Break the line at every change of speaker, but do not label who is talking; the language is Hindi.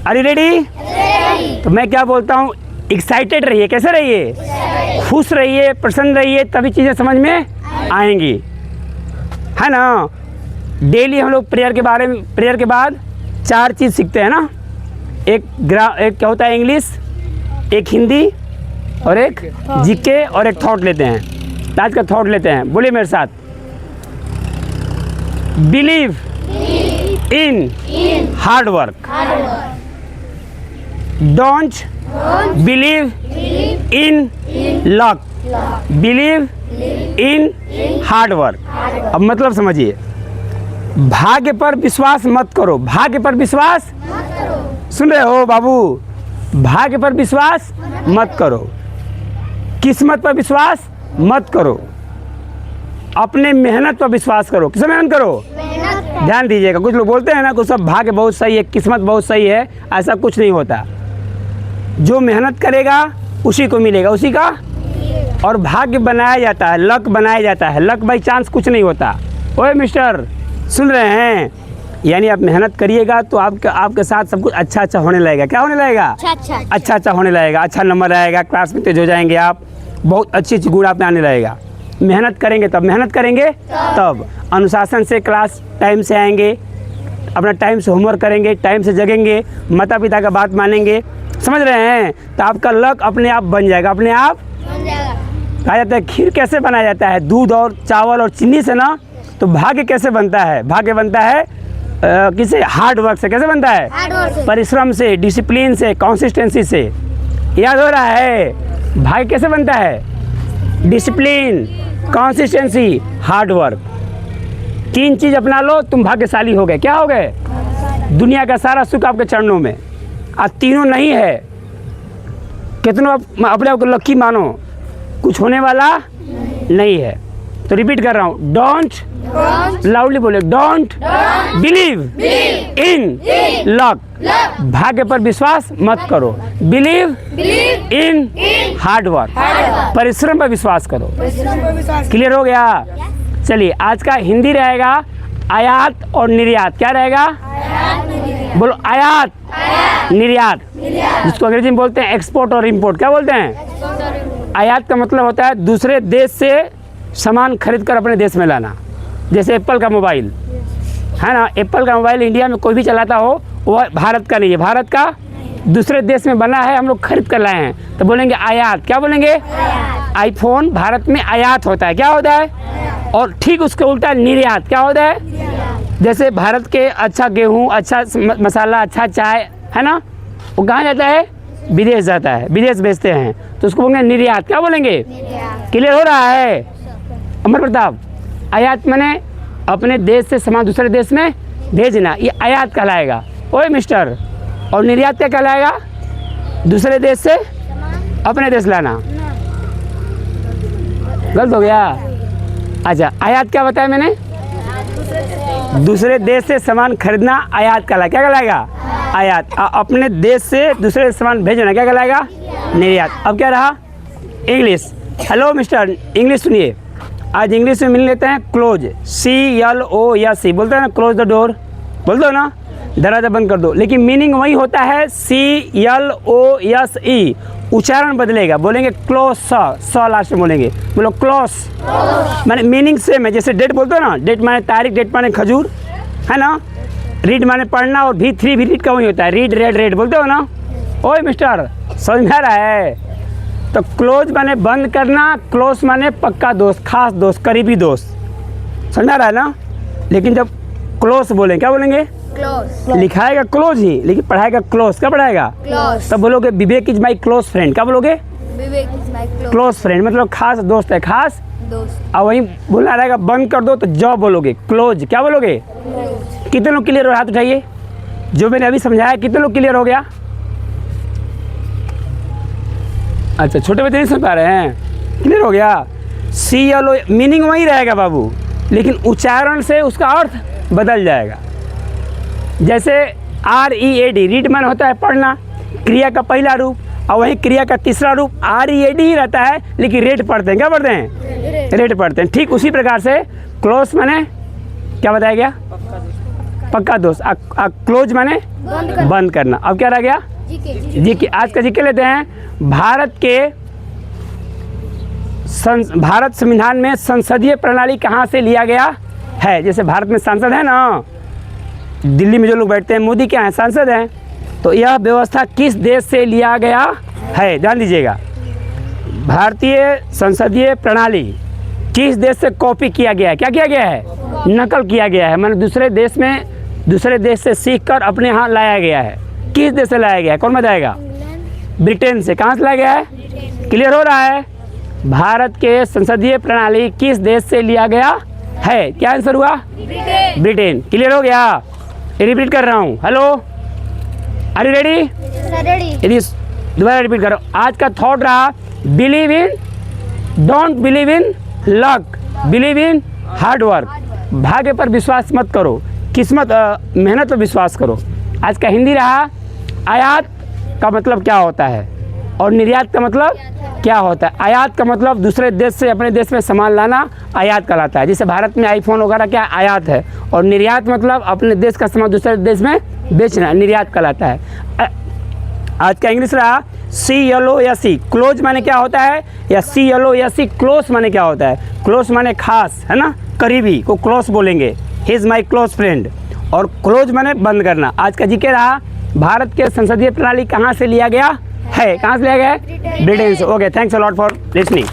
Are you ready? तो मैं क्या बोलता हूँ, एक्साइटेड रहिए। कैसे रहिए? खुश रहिए, प्रसन्न रहिए, तभी चीज़ें समझ में आएंगी, है ना। डेली हम लोग प्रेयर के बाद 4 चीज़ सीखते हैं ना। एक क्या होता है, इंग्लिश, एक हिंदी और एक जीके और एक थॉट लेते हैं। आज का थॉट लेते हैं, बोलिए मेरे साथ। Believe in hard work, don't believe in luck, believe in hard work. अब मतलब समझिए, भाग्य पर विश्वास मत करो। भाग्य पर विश्वास, सुन रहे हो बाबू? भाग्य पर विश्वास मत करो, किस्मत पर विश्वास मत करो, अपने मेहनत पर विश्वास करो। किस मेहनत करो? ध्यान दीजिएगा, कुछ लोग बोलते हैं ना कुछ सब भाग्य बहुत सही है, किस्मत बहुत सही है। ऐसा कुछ नहीं होता। जो मेहनत करेगा उसी को मिलेगा, उसी का। और भाग्य बनाया जाता है, लक बनाया जाता है। लक बाई चांस कुछ नहीं होता। ओए मिस्टर, सुन रहे हैं? यानी आप मेहनत करिएगा तो आपके साथ सब कुछ अच्छा होने लगेगा। क्या होने लगेगा? अच्छा होने लगेगा। अच्छा नंबर आएगा, क्लास में तेज हो जाएंगे आप, बहुत अच्छी गुण आप में आने लगेगा। मेहनत करेंगे तब अनुशासन से क्लास टाइम से आएंगे, अपना टाइम से होमवर्क करेंगे, टाइम से जगेंगे, माता पिता का बात मानेंगे। समझ रहे हैं? तो आपका लक अपने आप बन जाएगा, अपने आप कहा जाता है। खीर कैसे बनाया जाता है? दूध और चावल और चीनी से ना। तो भाग्य कैसे बनता है? भाग्य बनता है किसे? हार्ड वर्क से। कैसे बनता है? परिश्रम से, डिसिप्लिन से, कंसिस्टेंसी से। याद हो रहा है? भाग्य कैसे बनता है? Discipline, consistency, hard work. 3 चीज़ अपना लो, तुम भाग्यशाली हो गए। क्या हो गए? दुनिया का सारा सुख आपके चरणों में। आज तीनों नहीं है, कितनों अपने आप को लकी मानो, कुछ होने वाला नहीं है। तो रिपीट कर रहा हूँ, डोंट, लाउडली बोले, डोंट बिलीव इन लक, भाग्य पर विश्वास मत करो। बिलीव इन हार्ड वर्क, परिश्रम पर विश्वास करो। क्लियर हो गया? चलिए, आज का हिंदी रहेगा आयात और निर्यात। क्या रहेगा? बोलो, आयात निर्यात, जिसको अंग्रेजी में बोलते हैं एक्सपोर्ट और इंपोर्ट। क्या बोलते हैं? आयात का मतलब होता है दूसरे देश से सामान खरीद कर अपने देश में लाना। जैसे एप्पल का मोबाइल है ना, एप्पल का मोबाइल इंडिया में कोई भी चलाता हो, वह भारत का नहीं है, भारत का दूसरे देश में बना है, हम लोग खरीद कर लाए हैं, तो बोलेंगे आयात। क्या बोलेंगे? आईफोन भारत में आयात होता है। क्या होता है? और ठीक उसके उल्टा निर्यात। क्या होता है? जैसे भारत के अच्छा गेहूँ, अच्छा मसाला, अच्छा चाय है ना, वो कहाँ जाता है? विदेश जाता है, विदेश बेचते हैं, तो उसको बोलेंगे निर्यात। क्या बोलेंगे? क्लियर हो रहा है? अमर प्रताप, आयात माने अपने देश से सामान दूसरे देश में भेजना, ये आयात कहलाएगा। ओए मिस्टर, और निर्यात क्या कहलाएगा? दूसरे देश से अपने देश लाना। गलत हो गया? अच्छा, आयात क्या बताया मैंने? दूसरे देश से सामान खरीदना आयात कहलाएगा। क्या कहलाएगा? आयात। अपने देश से दूसरे सामान भेजना क्या कहलाएगा? निर्यात। अब क्या रहा? इंग्लिश। हेलो मिस्टर, इंग्लिश सुनिए। आज इंग्लिश में मिल लेते हैं क्लोज, CLOS। बोलते हैं ना क्लोज द डोर, बोल दो ना, दरवाजा बंद कर दो। लेकिन मीनिंग वही होता है CLOSE। उच्चारण बदलेगा, बोलेंगे क्लोज, स लास्ट में बोलेंगे। बोलो क्लोज, माने मीनिंग सेम है। जैसे डेट बोलते हो ना, डेट माने तारीख, डेट माने खजूर, है ना। रीड माने पढ़ना, और भी रीड का वही होता है, रीड, रेड बोलते हो ना। ओए मिस्टर, समझ में आ रहा है? तो क्लोज माने बंद करना, क्लोज माने पक्का दोस्त, खास दोस्त, करीबी दोस्त। समझ आ रहा है ना? लेकिन जब क्लोज बोलें, क्या बोलेंगे? क्लोज। लिखाएगा क्लोज ही, लेकिन पढ़ाएगा क्लोज। क्या पढ़ाएगा? क्लोज। तब बोलोगे विवेक इज माई क्लोज फ्रेंड। क्या बोलोगे? विवेक इज माई क्लोज फ्रेंड, मतलब खास दोस्त है, खास दोस्त। और वहीं बोलना रहेगा बंद कर दो, तो जॉब बोलोगे, क्लोज। क्या बोलोगे? क्लोज। कितने लोग क्लियर हो? हाथ उठाइए। जो मैंने अभी समझाया, कितने लोग क्लियर हो गया? अच्छा, छोटे बच्चे नहीं सुन पा रहे हैं? क्लियर हो गया? CLO मीनिंग वही रहेगा बाबू, लेकिन उच्चारण से उसका अर्थ बदल जाएगा। जैसे READ, रीड माने होता है पढ़ना, क्रिया का पहला रूप, और वही क्रिया का तीसरा रूप READ ही रहता है, लेकिन रेड पढ़ते हैं। क्या पढ़ते हैं? रेड पढ़ते हैं। ठीक उसी प्रकार से क्लोज माने क्या बताया गया? पक्का दोस्त। क्लोज माने बंद करना। अब क्या रह गया? जीके। आज का जीके लेते हैं। भारत संविधान में संसदीय प्रणाली कहाँ से लिया गया है? जैसे भारत में सांसद है ना, दिल्ली में जो लोग बैठते हैं, मोदी क्या है? सांसद हैं। तो यह व्यवस्था किस देश से लिया गया है? ध्यान दीजिएगा, भारतीय संसदीय प्रणाली किस देश से कॉपी किया गया है? क्या किया गया है? नकल किया गया है, मैंने दूसरे देश से सीखकर अपने यहाँ लाया गया है। किस देश से लाया गया है? कौन बताएगा? ब्रिटेन से। कहाँ से लाया गया है? क्लियर हो रहा है? भारत के संसदीय प्रणाली किस देश से लिया गया है? क्या आंसर हुआ? ब्रिटेन। क्लियर हो गया? रिपीट कर रहा हूँ। Hello, are you ready? यदि दोबारा रिपीट कर रहा हूँ। आज का थॉट रहा, don't believe in luck, believe in hard work. भाग्य पर विश्वास मत करो, मेहनत पर विश्वास करो। आज का हिंदी रहा, आयात का मतलब क्या होता है और निर्यात का मतलब क्या होता है? आयात का मतलब दूसरे देश से अपने देश में सामान लाना आयात कहलाता है। जैसे भारत में आईफोन वगैरह क्या आयात है, और निर्यात मतलब अपने देश का सामान दूसरे देश में बेचना, निर्यात कहलाता है। आज का इंग्लिश रहा, CLOSE, क्लोज माने क्या होता है, या CLOSE क्लोज माने क्या होता है? क्लोज माने खास, है ना, करीबी को क्लोज बोलेंगे, he is my close friend. और क्लोज माने बंद करना। आज का जीके रहा, भारत के संसदीय प्रणाली कहाँ से लिया गया है? कहाँ से लिया गया है? ब्रिटेन से। Okay, thanks a lot for listening.